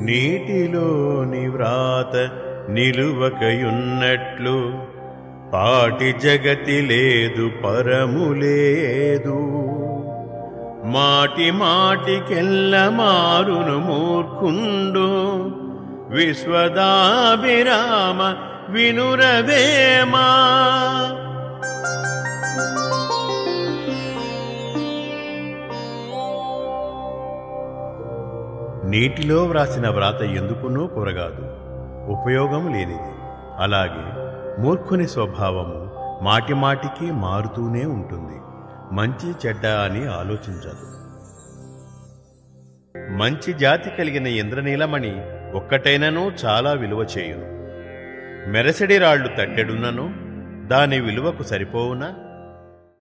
నీటిలోని వ్రాత నిలువకయున్నట్లు పాటి జగతి లేదు పరము లేదు. మాటి మాటికెల్ల మారును మూర్ఖుండు విశ్వదాభిరామ వినురవేమా. నీటిలో వ్రాసిన వ్రాత ఎందుకునూ కూరగాదు, ఉపయోగం లేనిది. అలాగే మూర్ఖుని స్వభావము మాటిమాటికి మారుతూనే ఉంటుంది, మంచి చెడ్డ అని ఆలోచించదు. మంచి జాతి కలిగిన ఇంద్రనీలమణి ఒక్కటైనను చాలా విలువ చేయును. మెరసడి రాళ్లు తట్టెడున్నను దాని విలువకు సరిపోవునా?